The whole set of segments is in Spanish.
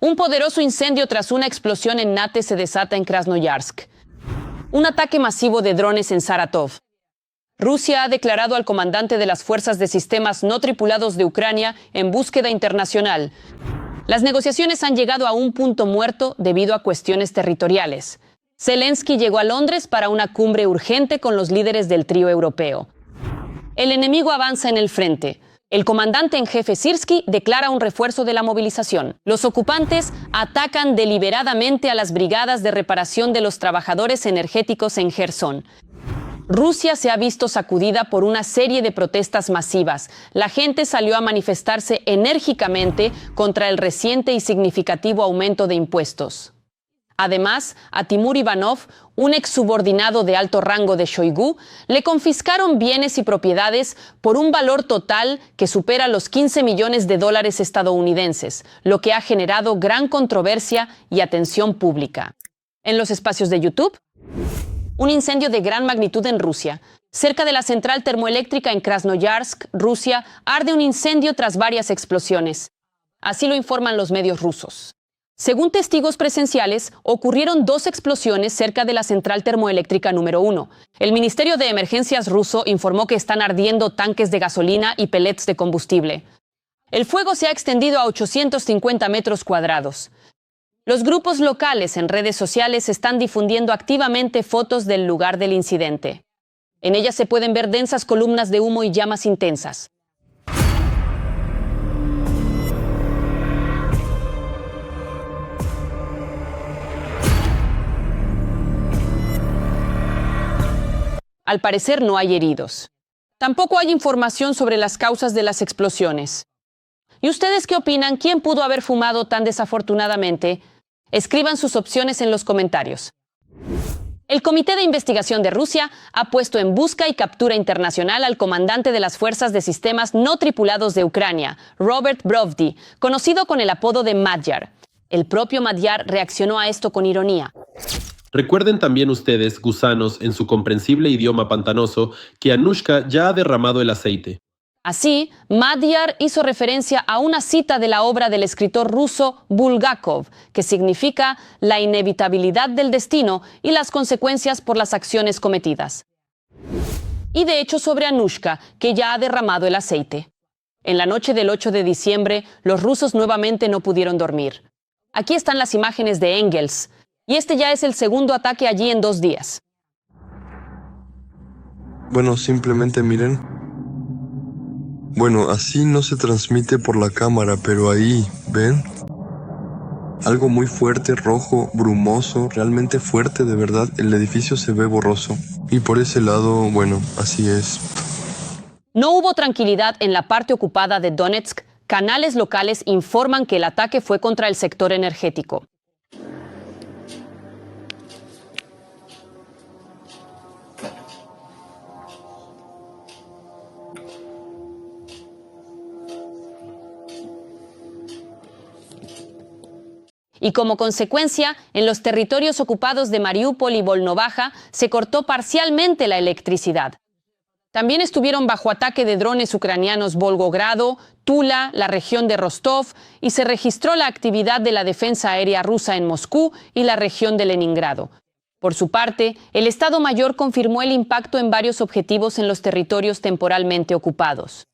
Un poderoso incendio tras una explosión en Nate se desata en Krasnoyarsk. Un ataque masivo de drones en Saratov. Rusia ha declarado al comandante de las fuerzas de sistemas no tripulados de Ucrania en búsqueda internacional. Las negociaciones han llegado a un punto muerto debido a cuestiones territoriales. Zelensky llegó a Londres para una cumbre urgente con los líderes del trío europeo. El enemigo avanza en el frente. El comandante en jefe Syrskyi declara un refuerzo de la movilización. Los ocupantes atacan deliberadamente a las brigadas de reparación de los trabajadores energéticos en Jersón. Rusia se ha visto sacudida por una serie de protestas masivas. La gente salió a manifestarse enérgicamente contra el reciente y significativo aumento de impuestos. Además, a Timur Ivanov, un exsubordinado de alto rango de Shoigu, le confiscaron bienes y propiedades por un valor total que supera los 15 millones de dólares estadounidenses, lo que ha generado gran controversia y atención pública. En los espacios de YouTube, un incendio de gran magnitud en Rusia. Cerca de la central termoeléctrica en Krasnoyarsk, Rusia, arde un incendio tras varias explosiones. Así lo informan los medios rusos. Según testigos presenciales, ocurrieron 2 explosiones cerca de la central termoeléctrica número 1. El Ministerio de Emergencias ruso informó que están ardiendo tanques de gasolina y pellets de combustible. El fuego se ha extendido a 850 metros cuadrados. Los grupos locales en redes sociales están difundiendo activamente fotos del lugar del incidente. En ellas se pueden ver densas columnas de humo y llamas intensas. Al parecer no hay heridos. Tampoco hay información sobre las causas de las explosiones. ¿Y ustedes qué opinan? ¿Quién pudo haber fumado tan desafortunadamente? Escriban sus opciones en los comentarios. El Comité de Investigación de Rusia ha puesto en busca y captura internacional al comandante de las Fuerzas de Sistemas No Tripulados de Ucrania, Robert Brovdi, conocido con el apodo de Madyar. El propio Madyar reaccionó a esto con ironía. Recuerden también ustedes, gusanos, en su comprensible idioma pantanoso, que Anushka ya ha derramado el aceite. Así, Madyar hizo referencia a una cita de la obra del escritor ruso Bulgakov, que significa la inevitabilidad del destino y las consecuencias por las acciones cometidas. Y de hecho sobre Anushka, que ya ha derramado el aceite. En la noche del 8 de diciembre, los rusos nuevamente no pudieron dormir. Aquí están las imágenes de Engels, y este ya es el segundo ataque allí en 2 días. Bueno, simplemente miren. Bueno, así no se transmite por la cámara, pero ahí, ¿ven? Algo muy fuerte, rojo, brumoso, realmente fuerte, de verdad. El edificio se ve borroso. Y por ese lado, bueno, así es. No hubo tranquilidad en la parte ocupada de Donetsk. Canales locales informan que el ataque fue contra el sector energético. Y como consecuencia, en los territorios ocupados de Mariupol y Volnovaja se cortó parcialmente la electricidad. También estuvieron bajo ataque de drones ucranianos Volgogrado, Tula, la región de Rostov, y se registró la actividad de la defensa aérea rusa en Moscú y la región de Leningrado. Por su parte, el Estado Mayor confirmó el impacto en varios objetivos en los territorios temporalmente ocupados.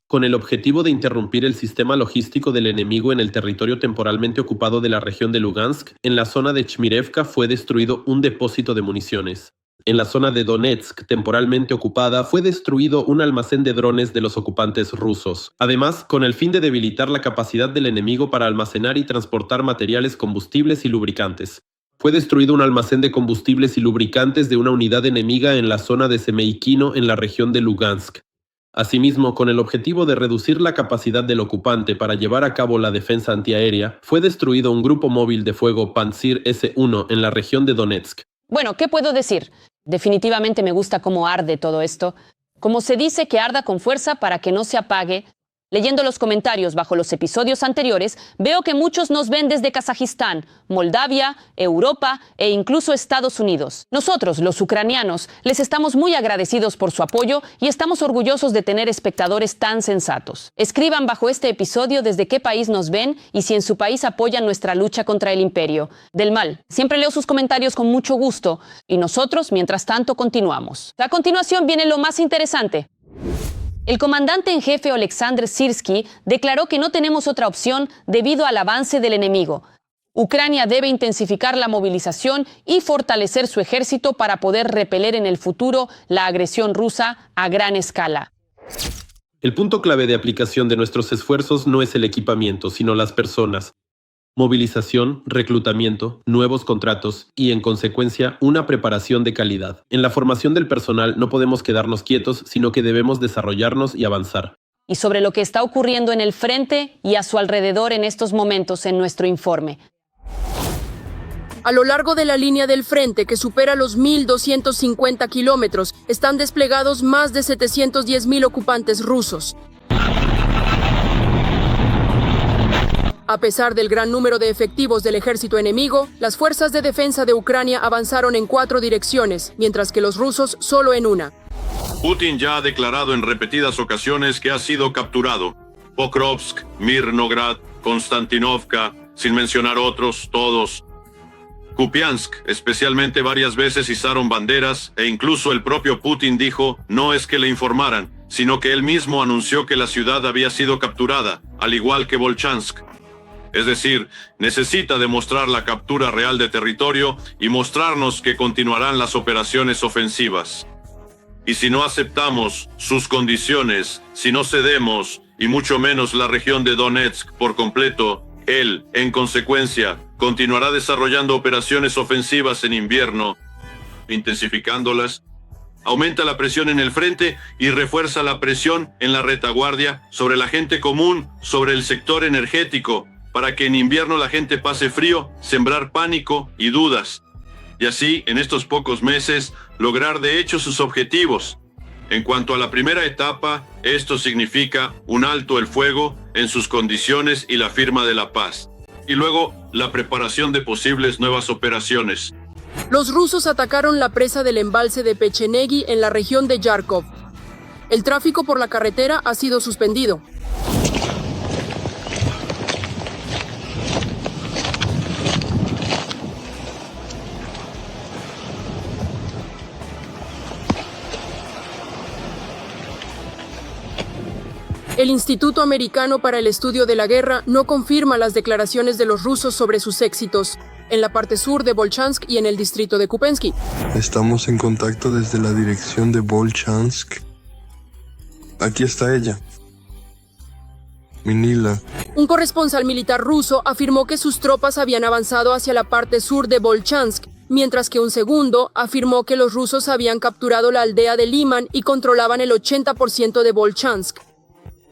Con el objetivo de interrumpir el sistema logístico del enemigo en el territorio temporalmente ocupado de la región de Lugansk, en la zona de Chmirevka fue destruido un depósito de municiones. En la zona de Donetsk, temporalmente ocupada, fue destruido un almacén de drones de los ocupantes rusos. Además, con el fin de debilitar la capacidad del enemigo para almacenar y transportar materiales, combustibles y lubricantes. Fue destruido un almacén de combustibles y lubricantes de una unidad enemiga en la zona de Semeikino en la región de Lugansk. Asimismo, con el objetivo de reducir la capacidad del ocupante para llevar a cabo la defensa antiaérea, fue destruido un grupo móvil de fuego Pantsir S-1 en la región de Donetsk. Bueno, ¿qué puedo decir? Definitivamente me gusta cómo arde todo esto. Como se dice que arda con fuerza para que no se apague, Leyendo los comentarios bajo los episodios anteriores, veo que muchos nos ven desde Kazajistán, Moldavia, Europa e incluso Estados Unidos. Nosotros, los ucranianos, les estamos muy agradecidos por su apoyo y estamos orgullosos de tener espectadores tan sensatos. Escriban bajo este episodio desde qué país nos ven y si en su país apoyan nuestra lucha contra el imperio del mal. Siempre leo sus comentarios con mucho gusto y nosotros, mientras tanto, continuamos. A continuación viene lo más interesante. El comandante en jefe Oleksandr Syrskyi declaró que no tenemos otra opción debido al avance del enemigo. Ucrania debe intensificar la movilización y fortalecer su ejército para poder repeler en el futuro la agresión rusa a gran escala. El punto clave de aplicación de nuestros esfuerzos no es el equipamiento, sino las personas. Movilización, reclutamiento, nuevos contratos y, en consecuencia, una preparación de calidad. En la formación del personal no podemos quedarnos quietos, sino que debemos desarrollarnos y avanzar. Y sobre lo que está ocurriendo en el frente y a su alrededor en estos momentos en nuestro informe. A lo largo de la línea del frente, que supera los 1.250 kilómetros, están desplegados más de 710.000 ocupantes rusos. A pesar del gran número de efectivos del ejército enemigo, las fuerzas de defensa de Ucrania avanzaron en 4 direcciones, mientras que los rusos solo en una. Putin ya ha declarado en repetidas ocasiones que ha sido capturado. Pokrovsk, Mirnograd, Konstantinovka, sin mencionar otros, todos. Kupiansk, especialmente, varias veces izaron banderas e incluso el propio Putin dijo no es que le informaran, sino que él mismo anunció que la ciudad había sido capturada, al igual que Volchansk. Es decir, necesita demostrar la captura real de territorio y mostrarnos que continuarán las operaciones ofensivas. Y si no aceptamos sus condiciones, si no cedemos, y mucho menos la región de Donetsk por completo, él, en consecuencia, continuará desarrollando operaciones ofensivas en invierno, intensificándolas, aumenta la presión en el frente y refuerza la presión en la retaguardia sobre la gente común, sobre el sector energético, para que en invierno la gente pase frío, sembrar pánico y dudas, y así, en estos pocos meses, lograr de hecho sus objetivos. En cuanto a la primera etapa, esto significa un alto el fuego en sus condiciones y la firma de la paz. Y luego, la preparación de posibles nuevas operaciones. Los rusos atacaron la presa del embalse de Pechenegi en la región de Yarkov. El tráfico por la carretera ha sido suspendido. El Instituto Americano para el Estudio de la Guerra no confirma las declaraciones de los rusos sobre sus éxitos en la parte sur de Volchansk y en el distrito de Kupensky. Estamos en contacto desde la dirección de Volchansk. Aquí está ella. Minila. Un corresponsal militar ruso afirmó que sus tropas habían avanzado hacia la parte sur de Volchansk, mientras que un segundo afirmó que los rusos habían capturado la aldea de Liman y controlaban el 80% de Volchansk.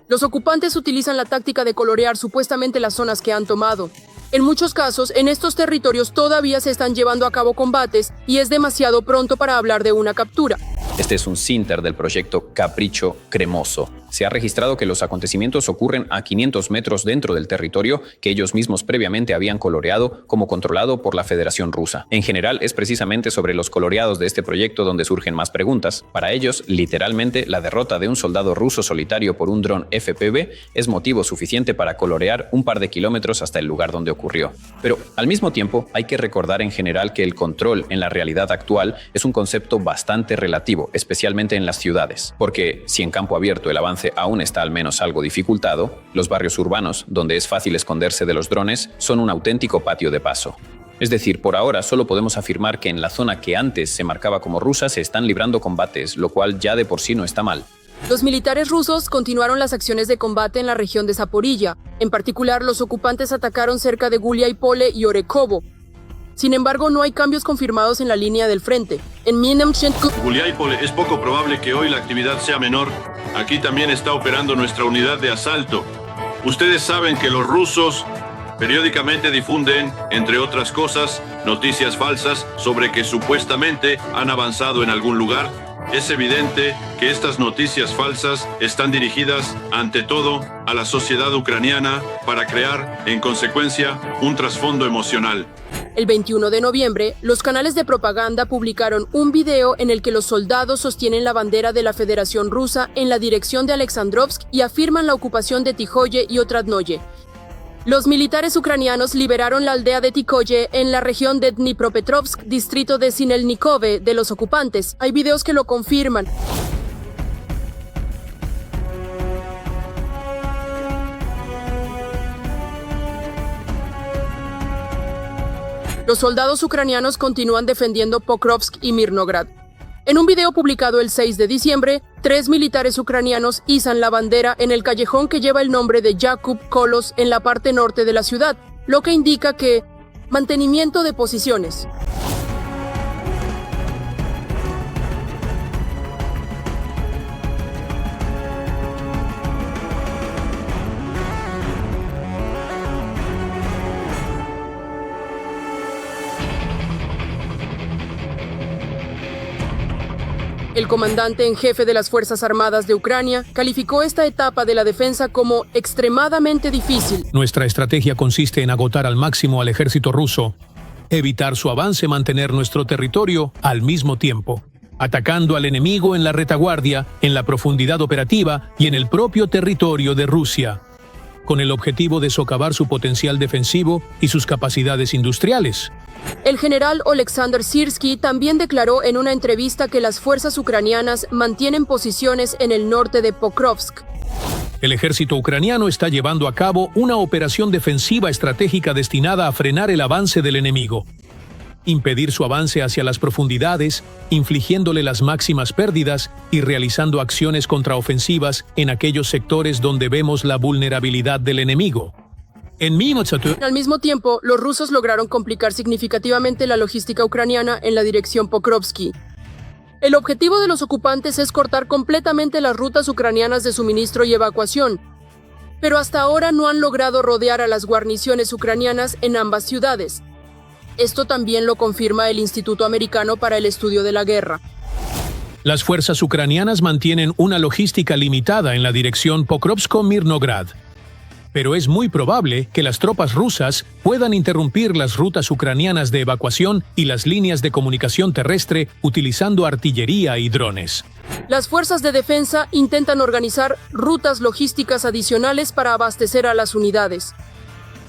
Los ocupantes utilizan la táctica de colorear supuestamente las zonas que han tomado. En muchos casos, en estos territorios todavía se están llevando a cabo combates y es demasiado pronto para hablar de una captura. Este es un sinter del proyecto Capricho Cremoso. Se ha registrado que los acontecimientos ocurren a 500 metros dentro del territorio que ellos mismos previamente habían coloreado como controlado por la Federación Rusa. En general, es precisamente sobre los coloreados de este proyecto donde surgen más preguntas. Para ellos, literalmente, la derrota de un soldado ruso solitario por un dron FPV es motivo suficiente para colorear un par de kilómetros hasta el lugar donde ocurrió. Pero, al mismo tiempo, hay que recordar en general que el control en la realidad actual es un concepto bastante relativo, especialmente en las ciudades. Porque, si en campo abierto el avance aún está al menos algo dificultado, los barrios urbanos, donde es fácil esconderse de los drones, son un auténtico patio de paso. Es decir, por ahora solo podemos afirmar que en la zona que antes se marcaba como rusa se están librando combates, lo cual ya de por sí no está mal. Los militares rusos continuaron las acciones de combate en la región de Zaporilla. En particular, los ocupantes atacaron cerca de Guliáipole y Orekovo. Sin embargo, no hay cambios confirmados en la línea del frente. En Guliáipole es poco probable que hoy la actividad sea menor. Aquí también está operando nuestra unidad de asalto. Ustedes saben que los rusos periódicamente difunden, entre otras cosas, noticias falsas sobre que supuestamente han avanzado en algún lugar. Es evidente que estas noticias falsas están dirigidas, ante todo, a la sociedad ucraniana para crear, en consecuencia, un trasfondo emocional. El 21 de noviembre, los canales de propaganda publicaron un video en el que los soldados sostienen la bandera de la Federación Rusa en la dirección de Alexandrovsk y afirman la ocupación de Tijoye y Otradnoye. Los militares ucranianos liberaron la aldea de Tijoye en la región de Dnipropetrovsk, distrito de Sinelnikove, de los ocupantes. Hay videos que lo confirman. Los soldados ucranianos continúan defendiendo Pokrovsk y Mirnograd. En un video publicado el 6 de diciembre, 3 militares ucranianos izan la bandera en el callejón que lleva el nombre de Jakub Kolos en la parte norte de la ciudad, lo que indica que mantenimiento de posiciones. El comandante en jefe de las Fuerzas Armadas de Ucrania calificó esta etapa de la defensa como extremadamente difícil. Nuestra estrategia consiste en agotar al máximo al ejército ruso, evitar su avance, mantener nuestro territorio al mismo tiempo, atacando al enemigo en la retaguardia, en la profundidad operativa y en el propio territorio de Rusia, con el objetivo de socavar su potencial defensivo y sus capacidades industriales. El general Oleksandr Syrski también declaró en una entrevista que las fuerzas ucranianas mantienen posiciones en el norte de Pokrovsk. El ejército ucraniano está llevando a cabo una operación defensiva estratégica destinada a frenar el avance del enemigo, impedir su avance hacia las profundidades, infligiéndole las máximas pérdidas y realizando acciones contraofensivas en aquellos sectores donde vemos la vulnerabilidad del enemigo. Al mismo tiempo, los rusos lograron complicar significativamente la logística ucraniana en la dirección Pokrovsky. El objetivo de los ocupantes es cortar completamente las rutas ucranianas de suministro y evacuación, pero hasta ahora no han logrado rodear a las guarniciones ucranianas en ambas ciudades. Esto también lo confirma el Instituto Americano para el Estudio de la Guerra. Las fuerzas ucranianas mantienen una logística limitada en la dirección Pokrovsko-Mirnograd, pero es muy probable que las tropas rusas puedan interrumpir las rutas ucranianas de evacuación y las líneas de comunicación terrestre utilizando artillería y drones. Las fuerzas de defensa intentan organizar rutas logísticas adicionales para abastecer a las unidades.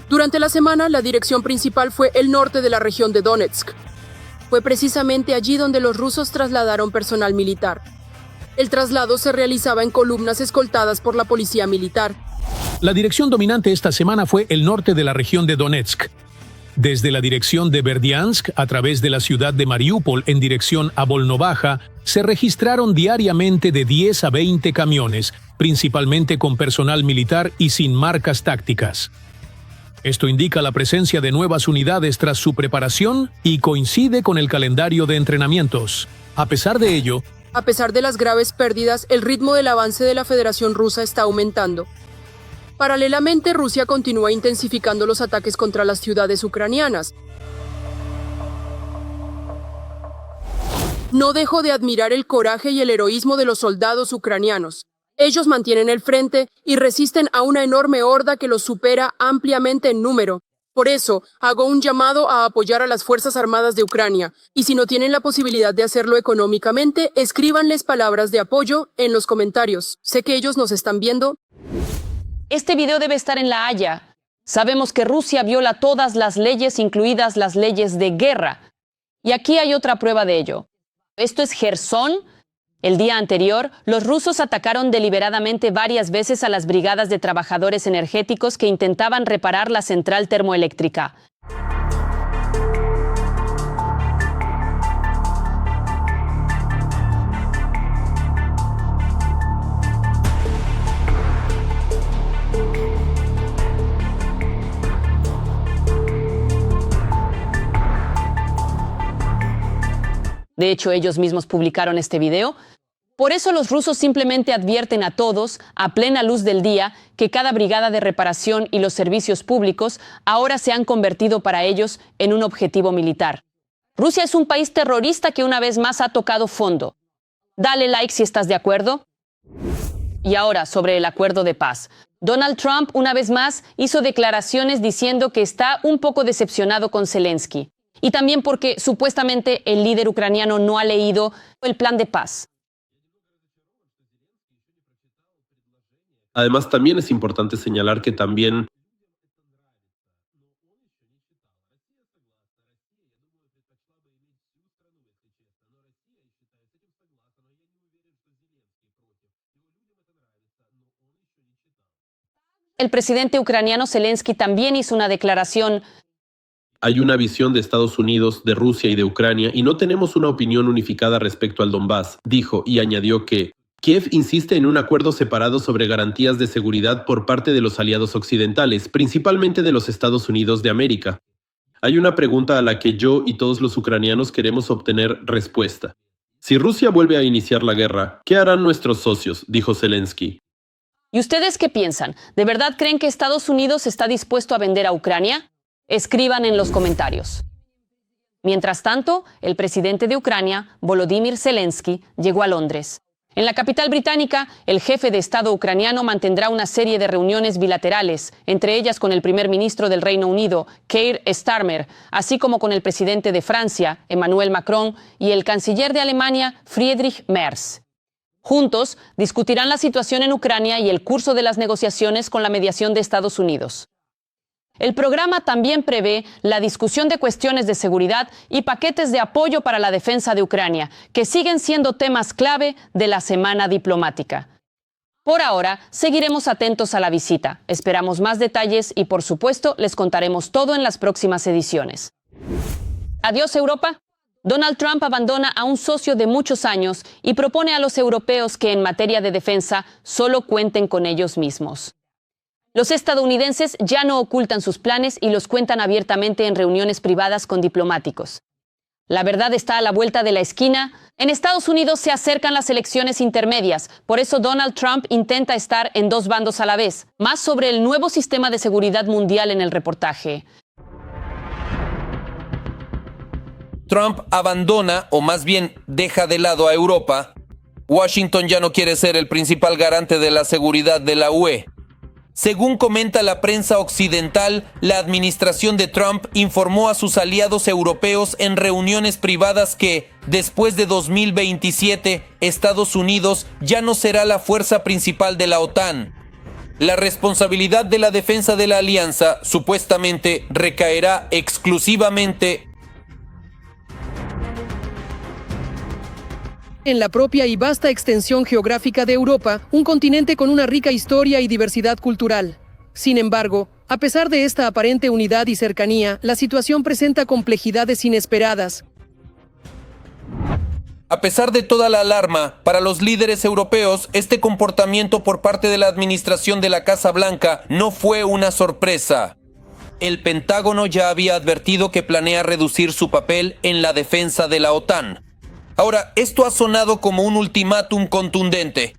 Durante la semana, la dirección principal fue el norte de la región de Donetsk. Fue precisamente allí donde los rusos trasladaron personal militar. El traslado se realizaba en columnas escoltadas por la policía militar. La dirección dominante esta semana fue el norte de la región de Donetsk. Desde la dirección de Berdiansk, a través de la ciudad de Mariupol en dirección a Volnovaja, se registraron diariamente de 10 a 20 camiones, principalmente con personal militar y sin marcas tácticas. Esto indica la presencia de nuevas unidades tras su preparación y coincide con el calendario de entrenamientos. A pesar de ello, a pesar de las graves pérdidas, el ritmo del avance de la Federación Rusa está aumentando. Paralelamente, Rusia continúa intensificando los ataques contra las ciudades ucranianas. No dejo de admirar el coraje y el heroísmo de los soldados ucranianos. Ellos mantienen el frente y resisten a una enorme horda que los supera ampliamente en número. Por eso, hago un llamado a apoyar a las Fuerzas Armadas de Ucrania. Y si no tienen la posibilidad de hacerlo económicamente, escríbanles palabras de apoyo en los comentarios. Sé que ellos nos están viendo. Este video debe estar en La Haya. Sabemos que Rusia viola todas las leyes, incluidas las leyes de guerra. Y aquí hay otra prueba de ello. Esto es Jersón. El día anterior, los rusos atacaron deliberadamente varias veces a las brigadas de trabajadores energéticos que intentaban reparar la central termoeléctrica. De hecho, ellos mismos publicaron este video. Por eso los rusos simplemente advierten a todos, a plena luz del día, que cada brigada de reparación y los servicios públicos ahora se han convertido para ellos en un objetivo militar. Rusia es un país terrorista que una vez más ha tocado fondo. Dale like si estás de acuerdo. Y ahora, sobre el acuerdo de paz. Donald Trump, una vez más, hizo declaraciones diciendo que está un poco decepcionado con Zelensky. Y también porque supuestamente el líder ucraniano no ha leído el plan de paz. Además, también es importante señalar que también El presidente ucraniano Zelensky también hizo una declaración. hay una visión de Estados Unidos, de Rusia y de Ucrania, y no tenemos una opinión unificada respecto al Donbass, dijo, y añadió que Kiev insiste en un acuerdo separado sobre garantías de seguridad por parte de los aliados occidentales, principalmente de los Estados Unidos de América. Hay una pregunta a la que yo y todos los ucranianos queremos obtener respuesta. Si Rusia vuelve a iniciar la guerra, ¿qué harán nuestros socios?, dijo Zelensky. ¿Y ustedes qué piensan? ¿De verdad creen que Estados Unidos está dispuesto a vender a Ucrania? Escriban en los comentarios. Mientras tanto, el presidente de Ucrania, Volodymyr Zelensky, llegó a Londres. En la capital británica, el jefe de Estado ucraniano mantendrá una serie de reuniones bilaterales, entre ellas con el primer ministro del Reino Unido, Keir Starmer, así como con el presidente de Francia, Emmanuel Macron, y el canciller de Alemania, Friedrich Merz. Juntos, discutirán la situación en Ucrania y el curso de las negociaciones con la mediación de Estados Unidos. El programa también prevé la discusión de cuestiones de seguridad y paquetes de apoyo para la defensa de Ucrania, que siguen siendo temas clave de la semana diplomática. Por ahora, seguiremos atentos a la visita. Esperamos más detalles y, por supuesto, les contaremos todo en las próximas ediciones. Adiós, Europa. Donald Trump abandona a un socio de muchos años y propone a los europeos que en materia de defensa solo cuenten con ellos mismos. Los estadounidenses ya no ocultan sus planes y los cuentan abiertamente en reuniones privadas con diplomáticos. La verdad está a la vuelta de la esquina. En Estados Unidos se acercan las elecciones intermedias, por eso Donald Trump intenta estar en dos bandos a la vez. Más sobre el nuevo sistema de seguridad mundial en el reportaje. Trump abandona, o más bien deja de lado a Europa. Washington ya no quiere ser el principal garante de la seguridad de la UE. Según comenta la prensa occidental, la administración de Trump informó a sus aliados europeos en reuniones privadas que, después de 2027, Estados Unidos ya no será la fuerza principal de la OTAN. La responsabilidad de la defensa de la alianza supuestamente recaerá exclusivamente en la propia y vasta extensión geográfica de Europa, un continente con una rica historia y diversidad cultural. Sin embargo, a pesar de esta aparente unidad y cercanía, la situación presenta complejidades inesperadas. A pesar de toda la alarma, para los líderes europeos, este comportamiento por parte de la administración de la Casa Blanca no fue una sorpresa. El Pentágono ya había advertido que planea reducir su papel en la defensa de la OTAN. Ahora, esto ha sonado como un ultimátum contundente.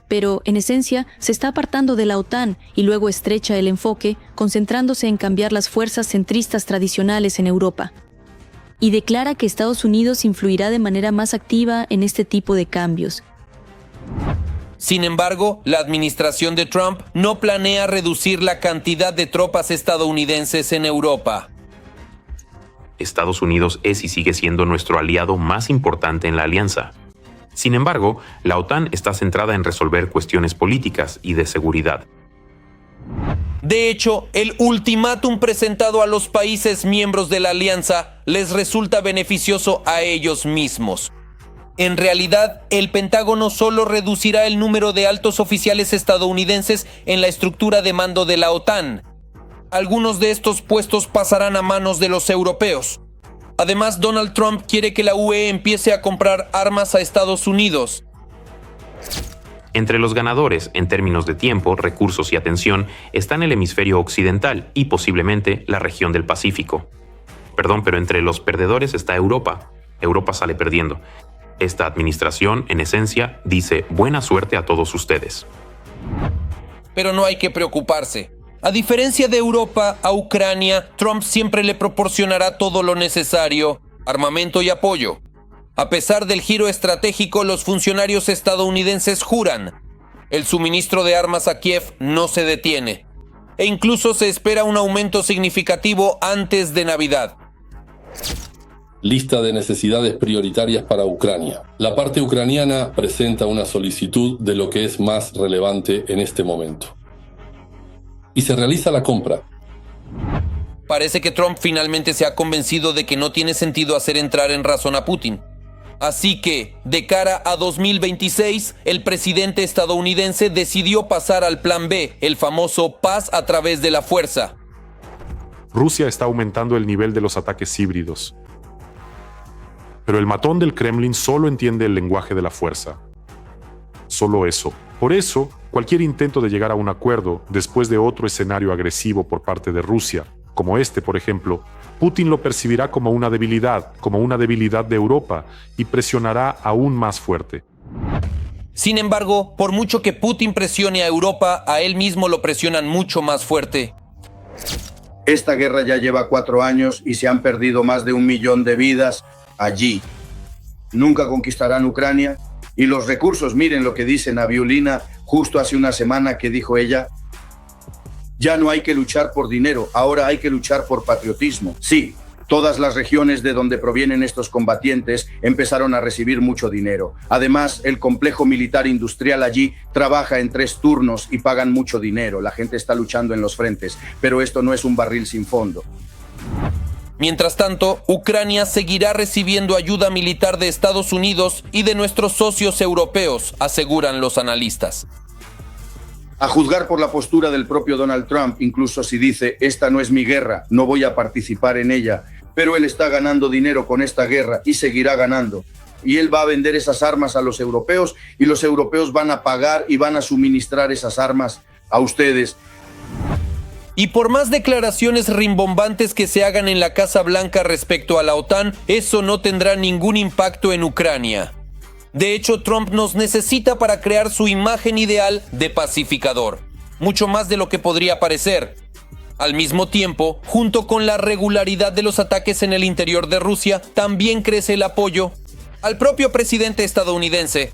Pero, en esencia, se está apartando de la OTAN y luego estrecha el enfoque, concentrándose en cambiar las fuerzas centristas tradicionales en Europa. Y declara que Estados Unidos influirá de manera más activa en este tipo de cambios. Sin embargo, la administración de Trump no planea reducir la cantidad de tropas estadounidenses en Europa. Estados Unidos es y sigue siendo nuestro aliado más importante en la alianza. Sin embargo, la OTAN está centrada en resolver cuestiones políticas y de seguridad. De hecho, el ultimátum presentado a los países miembros de la alianza les resulta beneficioso a ellos mismos. En realidad, el Pentágono solo reducirá el número de altos oficiales estadounidenses en la estructura de mando de la OTAN. Algunos de estos puestos pasarán a manos de los europeos. Además, Donald Trump quiere que la UE empiece a comprar armas a Estados Unidos. Entre los ganadores, en términos de tiempo, recursos y atención, están el hemisferio occidental y posiblemente la región del Pacífico. Pero entre los perdedores está Europa. Europa sale perdiendo. Esta administración, en esencia, dice buena suerte a todos ustedes. Pero no hay que preocuparse. A diferencia de Europa, a Ucrania, Trump siempre le proporcionará todo lo necesario, armamento y apoyo. A pesar del giro estratégico, los funcionarios estadounidenses juran: el suministro de armas a Kiev no se detiene. E incluso se espera un aumento significativo antes de Navidad. Lista de necesidades prioritarias para Ucrania. La parte ucraniana presenta una solicitud de lo que es más relevante en este momento. Y se realiza la compra. Parece que Trump finalmente se ha convencido de que no tiene sentido hacer entrar en razón a Putin. Así que, de cara a 2026, el presidente estadounidense decidió pasar al plan B, el famoso paz a través de la fuerza. Rusia está aumentando el nivel de los ataques híbridos. Pero el matón del Kremlin solo entiende el lenguaje de la fuerza. Solo eso. Por eso, cualquier intento de llegar a un acuerdo después de otro escenario agresivo por parte de Rusia, como este, por ejemplo, Putin lo percibirá como una debilidad de Europa, y presionará aún más fuerte. Sin embargo, por mucho que Putin presione a Europa, a él mismo lo presionan mucho más fuerte. Esta guerra ya lleva 4 años y se han perdido más de 1 millón de vidas allí. Nunca conquistarán Ucrania y los recursos, miren lo que dice Nabiulina justo hace una semana que dijo ella: ya no hay que luchar por dinero, ahora hay que luchar por patriotismo. Sí, todas las regiones de donde provienen estos combatientes empezaron a recibir mucho dinero. Además, el complejo militar industrial allí trabaja en 3 turnos y pagan mucho dinero. La gente está luchando en los frentes, pero esto no es un barril sin fondo. Mientras tanto, Ucrania seguirá recibiendo ayuda militar de Estados Unidos y de nuestros socios europeos, aseguran los analistas. A juzgar por la postura del propio Donald Trump, incluso si dice: esta no es mi guerra, no voy a participar en ella, pero él está ganando dinero con esta guerra y seguirá ganando. Y él va a vender esas armas a los europeos y los europeos van a pagar y van a suministrar esas armas a ustedes. Y por más declaraciones rimbombantes que se hagan en la Casa Blanca respecto a la OTAN, eso no tendrá ningún impacto en Ucrania. De hecho, Trump nos necesita para crear su imagen ideal de pacificador, mucho más de lo que podría parecer. Al mismo tiempo, junto con la regularidad de los ataques en el interior de Rusia, también crece el apoyo al propio presidente estadounidense.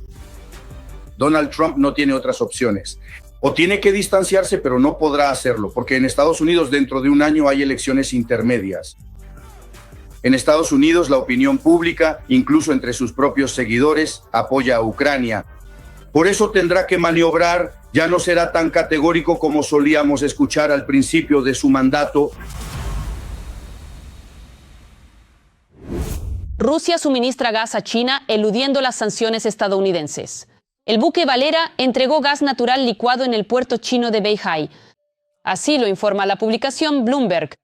Donald Trump no tiene otras opciones. O tiene que distanciarse, pero no podrá hacerlo, porque en Estados Unidos dentro de un año hay elecciones intermedias. En Estados Unidos, la opinión pública, incluso entre sus propios seguidores, apoya a Ucrania. Por eso tendrá que maniobrar, ya no será tan categórico como solíamos escuchar al principio de su mandato. Rusia suministra gas a China, eludiendo las sanciones estadounidenses. El buque Valera entregó gas natural licuado en el puerto chino de Beihai. Así lo informa la publicación Bloomberg.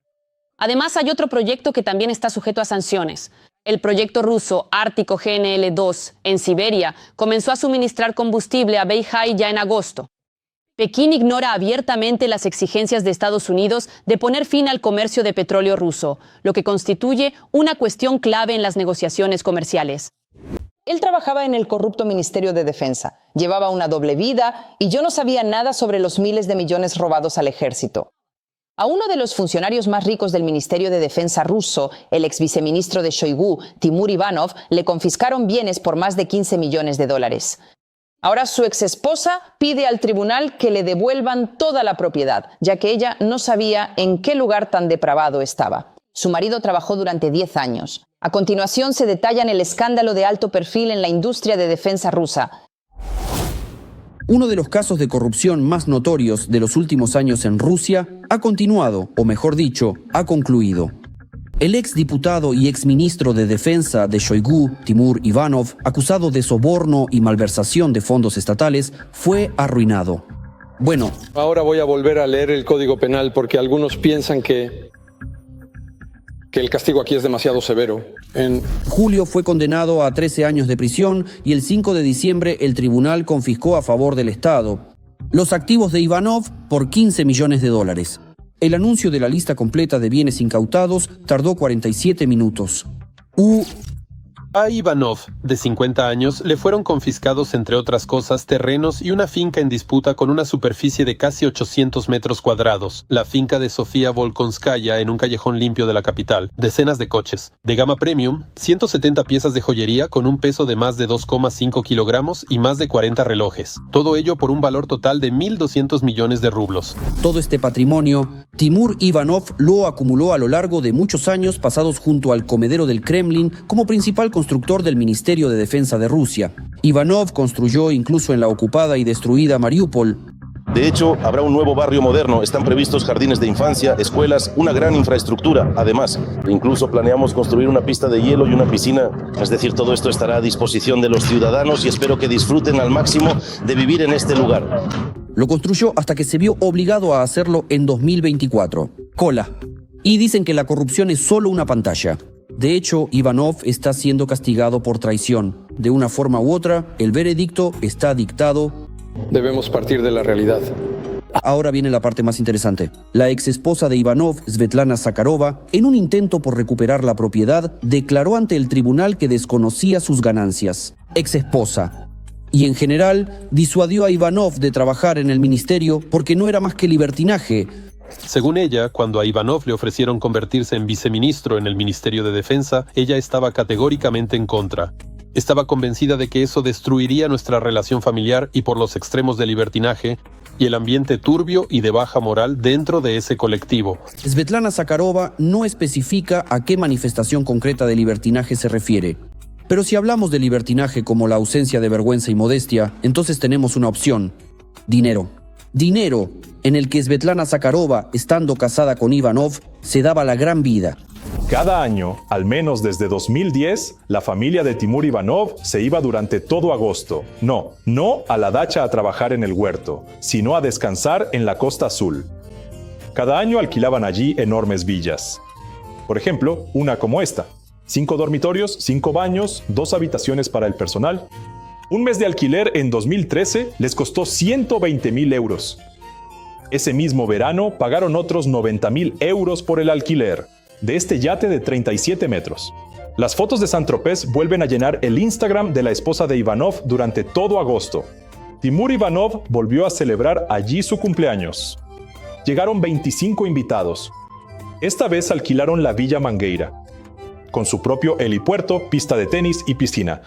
Además, hay otro proyecto que también está sujeto a sanciones. El proyecto ruso Ártico GNL-2 en Siberia comenzó a suministrar combustible a Beihai ya en agosto. Pekín ignora abiertamente las exigencias de Estados Unidos de poner fin al comercio de petróleo ruso, lo que constituye una cuestión clave en las negociaciones comerciales. Él trabajaba en el corrupto Ministerio de Defensa, llevaba una doble vida y yo no sabía nada sobre los miles de millones robados al ejército. A uno de los funcionarios más ricos del Ministerio de Defensa ruso, el ex viceministro de Shoigu, Timur Ivanov, le confiscaron bienes por más de 15 millones de dólares. Ahora su exesposa pide al tribunal que le devuelvan toda la propiedad, ya que ella no sabía en qué lugar tan depravado estaba. Su marido trabajó durante 10 años. A continuación se detallan el escándalo de alto perfil en la industria de defensa rusa. Uno de los casos de corrupción más notorios de los últimos años en Rusia ha continuado, o mejor dicho, ha concluido. El exdiputado y exministro de Defensa de Shoigu, Timur Ivanov, acusado de soborno y malversación de fondos estatales, fue arruinado. Bueno. Ahora voy a volver a leer el Código Penal porque algunos piensan que el castigo aquí es demasiado severo. En julio fue condenado a 13 años de prisión y el 5 de diciembre el tribunal confiscó a favor del Estado los activos de Ivanov por 15 millones de dólares. El anuncio de la lista completa de bienes incautados tardó 47 minutos. A Ivanov, de 50 años, le fueron confiscados, entre otras cosas, terrenos y una finca en disputa con una superficie de casi 800 metros cuadrados, la finca de Sofía Volkonskaya en un callejón limpio de la capital, decenas de coches, de gama premium, 170 piezas de joyería con un peso de más de 2,5 kilogramos y más de 40 relojes. Todo ello por un valor total de 1.200 millones de rublos. Todo este patrimonio, Timur Ivanov lo acumuló a lo largo de muchos años pasados junto al comedero del Kremlin como principal constructor del Ministerio de Defensa de Rusia. Ivanov construyó incluso en la ocupada y destruida Mariupol. De hecho, habrá un nuevo barrio moderno, están previstos jardines de infancia, escuelas, una gran infraestructura. Además, incluso planeamos construir una pista de hielo y una piscina. Es decir, todo esto estará a disposición de los ciudadanos y espero que disfruten al máximo de vivir en este lugar. Lo construyó hasta que se vio obligado a hacerlo en 2024. Cola. Y dicen que la corrupción es solo una pantalla. De hecho, Ivanov está siendo castigado por traición. De una forma u otra, el veredicto está dictado. Debemos partir de la realidad. Ahora viene la parte más interesante. La exesposa de Ivanov, Svetlana Zakharova, en un intento por recuperar la propiedad, declaró ante el tribunal que desconocía sus ganancias. Exesposa. Y en general, disuadió a Ivanov de trabajar en el ministerio porque no era más que libertinaje. Según ella, cuando a Ivanov le ofrecieron convertirse en viceministro en el Ministerio de Defensa, ella estaba categóricamente en contra. Estaba convencida de que eso destruiría nuestra relación familiar y por los extremos de libertinaje y el ambiente turbio y de baja moral dentro de ese colectivo. Svetlana Zakharova no especifica a qué manifestación concreta de libertinaje se refiere. Pero si hablamos de libertinaje como la ausencia de vergüenza y modestia, entonces tenemos una opción: dinero. Dinero en el que Svetlana Zakharova, estando casada con Ivanov, se daba la gran vida. Cada año, al menos desde 2010, la familia de Timur Ivanov se iba durante todo agosto. No a la dacha a trabajar en el huerto, sino a descansar en la Costa Azul. Cada año alquilaban allí enormes villas. Por ejemplo, una como esta. 5 dormitorios, 5 baños, 2 habitaciones para el personal. Un mes de alquiler en 2013 les costó 120.000 euros. Ese mismo verano pagaron otros 90.000 euros por el alquiler de este yate de 37 metros. Las fotos de Saint-Tropez vuelven a llenar el Instagram de la esposa de Ivanov durante todo agosto. Timur Ivanov volvió a celebrar allí su cumpleaños. Llegaron 25 invitados. Esta vez alquilaron la Villa Mangueira, con su propio helipuerto, pista de tenis y piscina.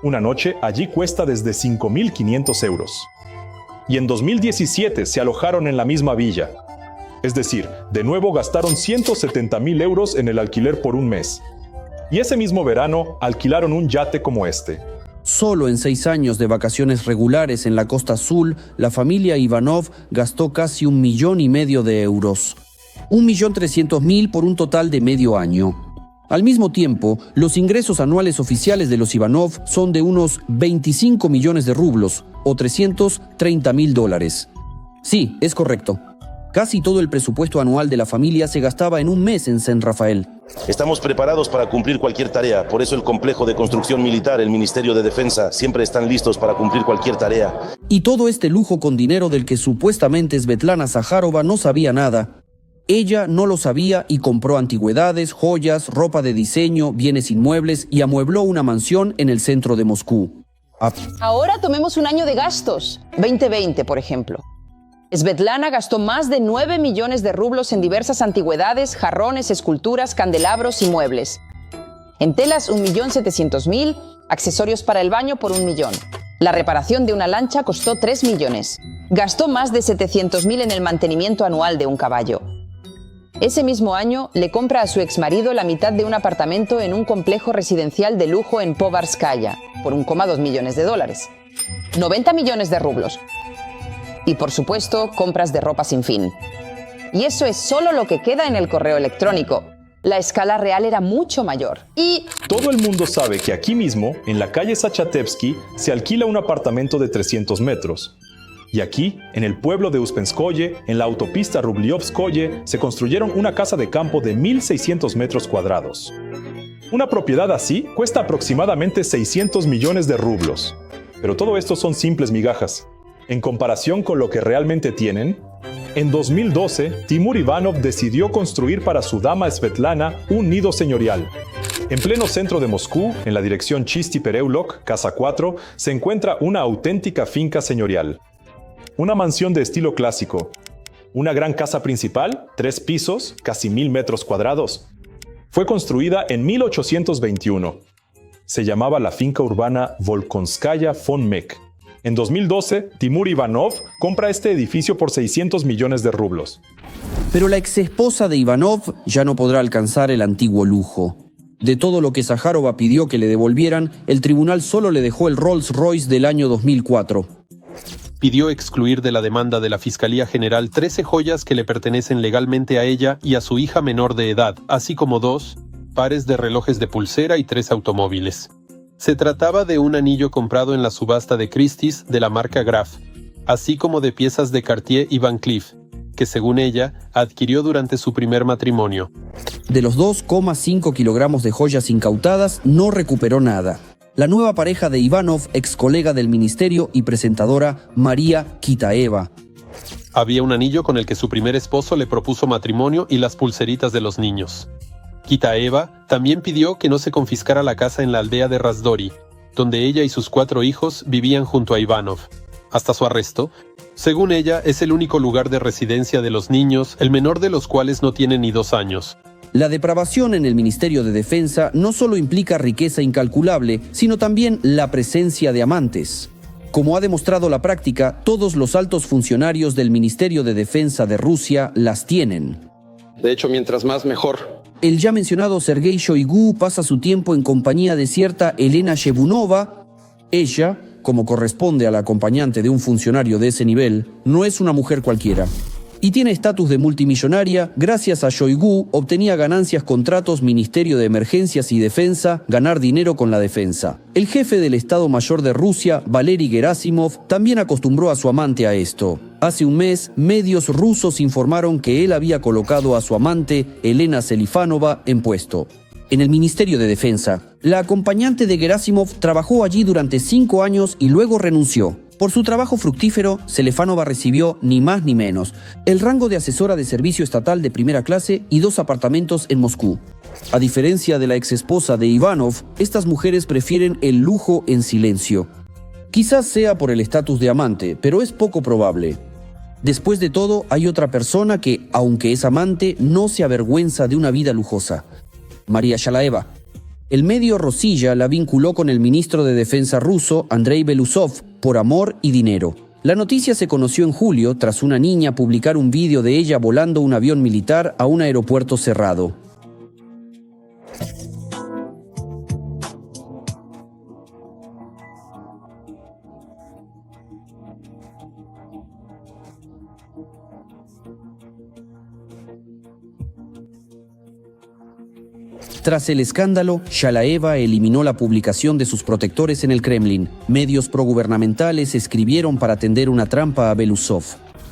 Una noche allí cuesta desde 5.500 euros. Y en 2017 se alojaron en la misma villa. Es decir, de nuevo gastaron 170.000 euros en el alquiler por un mes. Y ese mismo verano alquilaron un yate como este. Solo en 6 años de vacaciones regulares en la Costa Azul, la familia Ivanov gastó casi 1,5 millones de euros. 1.300.000 por un total de medio año. Al mismo tiempo, los ingresos anuales oficiales de los Ivanov son de unos 25 millones de rublos, o $330.000. Sí, es correcto. Casi todo el presupuesto anual de la familia se gastaba en un mes en San Rafael. Estamos preparados para cumplir cualquier tarea, por eso el complejo de construcción militar, el Ministerio de Defensa, siempre están listos para cumplir cualquier tarea. Y todo este lujo con dinero del que supuestamente Svetlana Zakharova no sabía nada. Ella no lo sabía y compró antigüedades, joyas, ropa de diseño, bienes inmuebles y amuebló una mansión en el centro de Moscú. Ahora tomemos un año de gastos, 2020 por ejemplo. Svetlana gastó más de 9 millones de rublos en diversas antigüedades, jarrones, esculturas, candelabros y muebles. En telas 1.700.000, accesorios para el baño por 1 millón. La reparación de una lancha costó 3 millones. Gastó más de 700.000 en el mantenimiento anual de un caballo. Ese mismo año le compra a su exmarido la mitad de un apartamento en un complejo residencial de lujo en Povarskaya por 1,2 millones de dólares. 90 millones de rublos. Y por supuesto, compras de ropa sin fin. Y eso es solo lo que queda en el correo electrónico. La escala real era mucho mayor. Y todo el mundo sabe que aquí mismo, en la calle Zachatevsky, se alquila un apartamento de 300 metros. Y aquí, en el pueblo de Uspenskoye, en la autopista Rubliovskoye, se construyeron una casa de campo de 1.600 metros cuadrados. Una propiedad así cuesta aproximadamente 600 millones de rublos. Pero todo esto son simples migajas. En comparación con lo que realmente tienen, En 2012, Timur Ivanov decidió construir para su dama Svetlana un nido señorial. En pleno centro de Moscú, en la dirección Chisty Pereulok, Casa 4, se encuentra una auténtica finca señorial. Una mansión de estilo clásico. Una gran casa principal, 3 pisos, casi 1000 metros cuadrados. Fue construida en 1821. Se llamaba la finca urbana Volkonskaya von Meck. En 2012, Timur Ivanov compra este edificio por 600 millones de rublos. Pero la exesposa de Ivanov ya no podrá alcanzar el antiguo lujo. De todo lo que Sájarova pidió que le devolvieran, el tribunal solo le dejó el Rolls Royce del año 2004. Pidió excluir de la demanda de la Fiscalía General 13 joyas que le pertenecen legalmente a ella y a su hija menor de edad, así como 2 pares de relojes de pulsera y 3 automóviles. Se trataba de un anillo comprado en la subasta de Christie's de la marca Graf, así como de piezas de Cartier y Van Cleef, que según ella adquirió durante su primer matrimonio. De los 2,5 kilogramos de joyas incautadas, no recuperó nada. La nueva pareja de Ivanov, ex colega del ministerio y presentadora María Kitaeva. Había un anillo con el que su primer esposo le propuso matrimonio y las pulseritas de los niños. Kitaeva también pidió que no se confiscara la casa en la aldea de Razdori, donde ella y sus 4 hijos vivían junto a Ivanov. Hasta su arresto, según ella, es el único lugar de residencia de los niños, el menor de los cuales no tiene ni 2 años. La depravación en el Ministerio de Defensa no solo implica riqueza incalculable, sino también la presencia de amantes. Como ha demostrado la práctica, todos los altos funcionarios del Ministerio de Defensa de Rusia las tienen. De hecho, mientras más mejor. El ya mencionado Sergei Shoigu pasa su tiempo en compañía de cierta Elena Shevunova. Ella, como corresponde a la acompañante de un funcionario de ese nivel, no es una mujer cualquiera. Y tiene estatus de multimillonaria. Gracias a Shoigu obtenía ganancias con tratos, Ministerio de Emergencias y Defensa, ganar dinero con la defensa. El jefe del Estado Mayor de Rusia, Valery Gerasimov, también acostumbró a su amante a esto. Hace un mes, medios rusos informaron que él había colocado a su amante, Elena Selifanova, en puesto. En el Ministerio de Defensa, la acompañante de Gerasimov trabajó allí durante 5 años y luego renunció. Por su trabajo fructífero, Selifanova recibió ni más ni menos el rango de asesora de servicio estatal de primera clase y 2 apartamentos en Moscú. A diferencia de la exesposa de Ivanov, estas mujeres prefieren el lujo en silencio. Quizás sea por el estatus de amante, pero es poco probable. Después de todo, hay otra persona que, aunque es amante, no se avergüenza de una vida lujosa. María Shalaeva. El medio Rosilla la vinculó con el ministro de Defensa ruso, Andrei Belousov, por amor y dinero. La noticia se conoció en julio tras una niña publicar un vídeo de ella volando un avión militar a un aeropuerto cerrado. Tras el escándalo, Shalaeva eliminó la publicación de sus protectores en el Kremlin. Medios progubernamentales escribieron para tender una trampa a Belousov.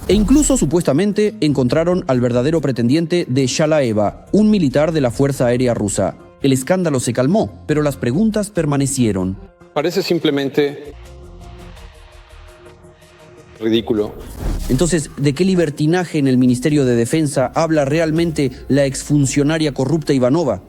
E incluso, supuestamente, encontraron al verdadero pretendiente de Shalaeva, un militar de la Fuerza Aérea Rusa. El escándalo se calmó, pero las preguntas permanecieron. Parece simplemente ridículo. Entonces, ¿de qué libertinaje en el Ministerio de Defensa habla realmente la exfuncionaria corrupta Ivanova?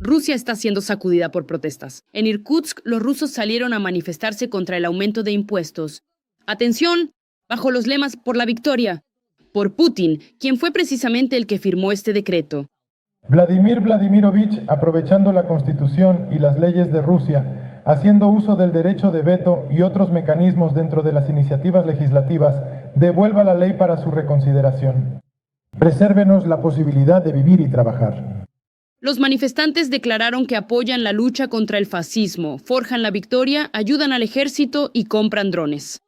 Rusia está siendo sacudida por protestas. En Irkutsk, los rusos salieron a manifestarse contra el aumento de impuestos. Atención, bajo los lemas por la victoria, por Putin, quien fue precisamente el que firmó este decreto. Vladimir Vladimirovich, aprovechando la Constitución y las leyes de Rusia, haciendo uso del derecho de veto y otros mecanismos dentro de las iniciativas legislativas, devuelva la ley para su reconsideración. Presérvenos la posibilidad de vivir y trabajar. Los manifestantes declararon que apoyan la lucha contra el fascismo, forjan la victoria, ayudan al ejército y compran drones.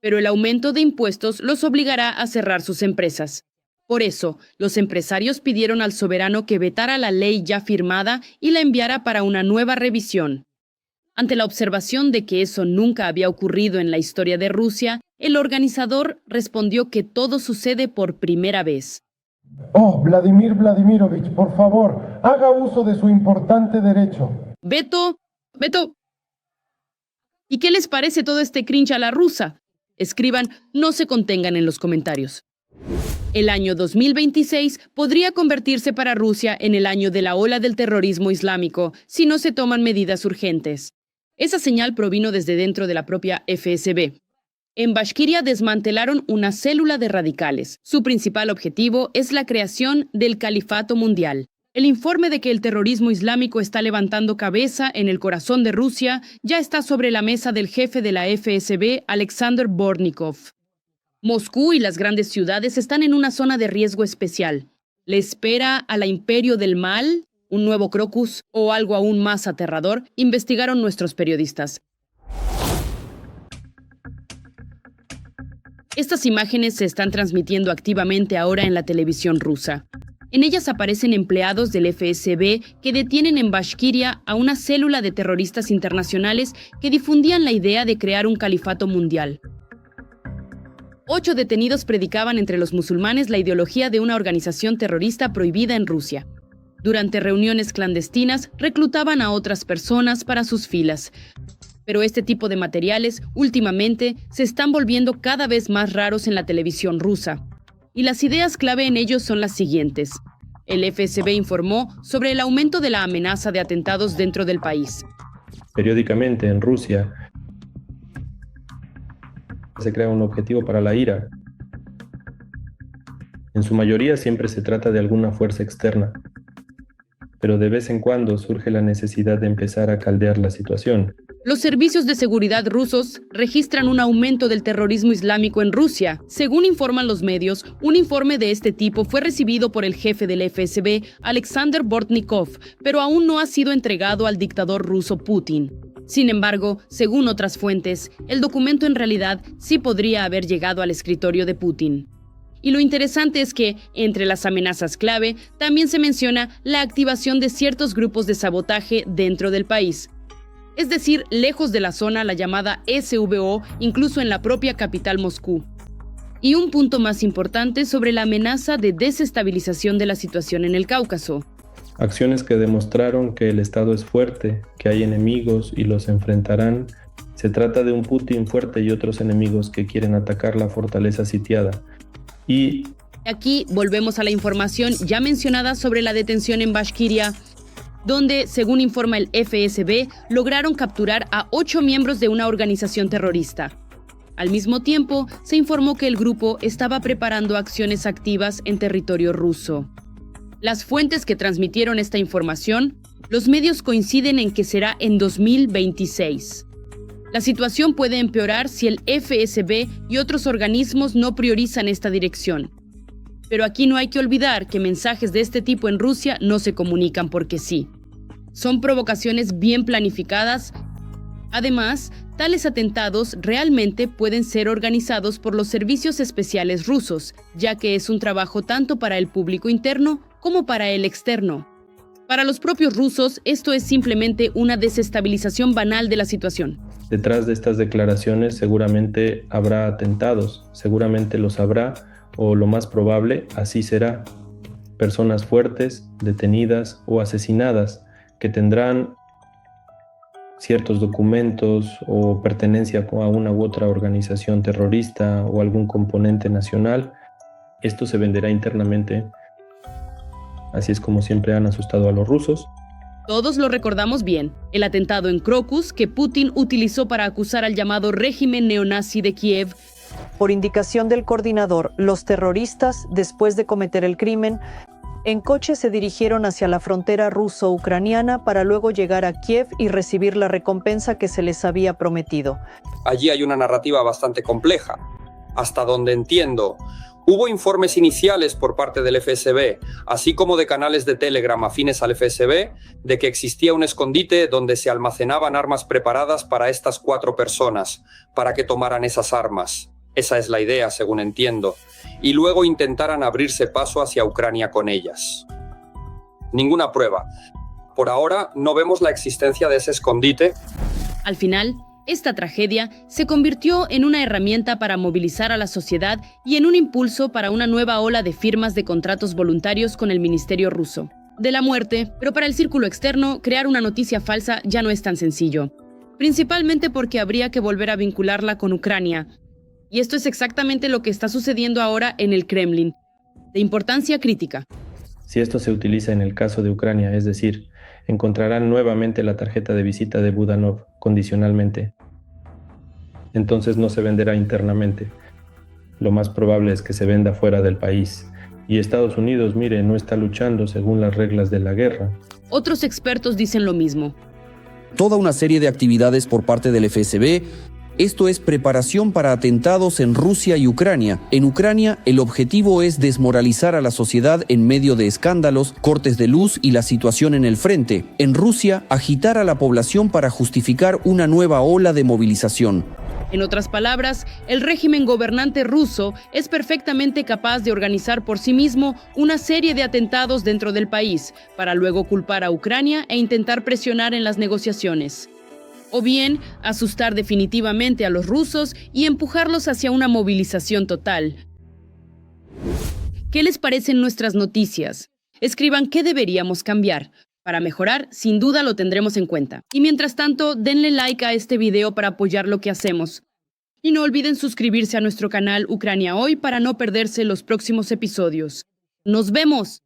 Pero el aumento de impuestos los obligará a cerrar sus empresas. Por eso, los empresarios pidieron al soberano que vetara la ley ya firmada y la enviara para una nueva revisión. Ante la observación de que eso nunca había ocurrido en la historia de Rusia, el organizador respondió que todo sucede por primera vez. Oh, Vladimir Vladimirovich, por favor, haga uso de su importante derecho. Veto. ¿Y qué les parece todo este cringe a la rusa? Escriban, no se contengan en los comentarios. El año 2026 podría convertirse para Rusia en el año de la ola del terrorismo islámico si no se toman medidas urgentes. Esa señal provino desde dentro de la propia FSB. En Bashkiria desmantelaron una célula de radicales. Su principal objetivo es la creación del califato mundial. El informe de que el terrorismo islámico está levantando cabeza en el corazón de Rusia ya está sobre la mesa del jefe de la FSB, Alexander Bortnikov. Moscú y las grandes ciudades están en una zona de riesgo especial. ¿Le espera a la imperio del mal un nuevo Crocus o algo aún más aterrador? Investigaron nuestros periodistas. Estas imágenes se están transmitiendo activamente ahora en la televisión rusa. En ellas aparecen empleados del FSB que detienen en Bashkiria a una célula de terroristas internacionales que difundían la idea de crear un califato mundial. 8 detenidos predicaban entre los musulmanes la ideología de una organización terrorista prohibida en Rusia. Durante reuniones clandestinas, reclutaban a otras personas para sus filas. Pero este tipo de materiales, últimamente, se están volviendo cada vez más raros en la televisión rusa. Y las ideas clave en ellos son las siguientes. El FSB informó sobre el aumento de la amenaza de atentados dentro del país. Periódicamente en Rusia se crea un objetivo para la ira. En su mayoría siempre se trata de alguna fuerza externa, pero de vez en cuando surge la necesidad de empezar a caldear la situación. Los servicios de seguridad rusos registran un aumento del terrorismo islámico en Rusia. Según informan los medios, un informe de este tipo fue recibido por el jefe del FSB, Alexander Bortnikov, pero aún no ha sido entregado al dictador ruso Putin. Sin embargo, según otras fuentes, el documento en realidad sí podría haber llegado al escritorio de Putin. Y lo interesante es que, entre las amenazas clave, también se menciona la activación de ciertos grupos de sabotaje dentro del país. Es decir, lejos de la zona, la llamada SVO, incluso en la propia capital Moscú. Y un punto más importante sobre la amenaza de desestabilización de la situación en el Cáucaso. Acciones que demostraron que el Estado es fuerte, que hay enemigos y los enfrentarán. Se trata de un Putin fuerte y otros enemigos que quieren atacar la fortaleza sitiada. Y aquí volvemos a la información ya mencionada sobre la detención en Bashkiria, donde, según informa el FSB, lograron capturar a 8 miembros de una organización terrorista. Al mismo tiempo, se informó que el grupo estaba preparando acciones activas en territorio ruso. Las fuentes que transmitieron esta información, los medios coinciden en que será en 2026. La situación puede empeorar si el FSB y otros organismos no priorizan esta dirección. Pero aquí no hay que olvidar que mensajes de este tipo en Rusia no se comunican porque sí. Son provocaciones bien planificadas. Además, tales atentados realmente pueden ser organizados por los servicios especiales rusos, ya que es un trabajo tanto para el público interno como para el externo. Para los propios rusos, esto es simplemente una desestabilización banal de la situación. Detrás de estas declaraciones seguramente habrá atentados, seguramente los habrá, o lo más probable, así será. Personas fuertes, detenidas o asesinadas, que tendrán ciertos documentos o pertenencia a una u otra organización terrorista o algún componente nacional. Esto se venderá internamente. Así es como siempre han asustado a los rusos. Todos lo recordamos bien, el atentado en Crocus que Putin utilizó para acusar al llamado régimen neonazi de Kiev. Por indicación del coordinador, los terroristas, después de cometer el crimen, en coche se dirigieron hacia la frontera ruso-ucraniana para luego llegar a Kiev y recibir la recompensa que se les había prometido. Allí hay una narrativa bastante compleja. Hasta donde entiendo, hubo informes iniciales por parte del FSB, así como de canales de Telegram afines al FSB, de que existía un escondite donde se almacenaban armas preparadas para estas 4 personas, para que tomaran esas armas. Esa es la idea, según entiendo, y luego intentaran abrirse paso hacia Ucrania con ellas. Ninguna prueba. Por ahora no vemos la existencia de ese escondite. Al final, esta tragedia se convirtió en una herramienta para movilizar a la sociedad y en un impulso para una nueva ola de firmas de contratos voluntarios con el ministerio ruso de la muerte, pero para el círculo externo, crear una noticia falsa ya no es tan sencillo, principalmente porque habría que volver a vincularla con Ucrania. Y esto es exactamente lo que está sucediendo ahora en el Kremlin, de importancia crítica. Si esto se utiliza en el caso de Ucrania, es decir, encontrarán nuevamente la tarjeta de visita de Budanov condicionalmente. Entonces no se venderá internamente. Lo más probable es que se venda fuera del país. Y Estados Unidos, mire, no está luchando según las reglas de la guerra. Otros expertos dicen lo mismo. Toda una serie de actividades por parte del FSB. Esto es preparación para atentados en Rusia y Ucrania. En Ucrania, el objetivo es desmoralizar a la sociedad en medio de escándalos, cortes de luz y la situación en el frente. En Rusia, agitar a la población para justificar una nueva ola de movilización. En otras palabras, el régimen gobernante ruso es perfectamente capaz de organizar por sí mismo una serie de atentados dentro del país, para luego culpar a Ucrania e intentar presionar en las negociaciones. O bien, asustar definitivamente a los rusos y empujarlos hacia una movilización total. ¿Qué les parecen nuestras noticias? Escriban qué deberíamos cambiar. Para mejorar, sin duda lo tendremos en cuenta. Y mientras tanto, denle like a este video para apoyar lo que hacemos. Y no olviden suscribirse a nuestro canal Ucrania Hoy para no perderse los próximos episodios. ¡Nos vemos!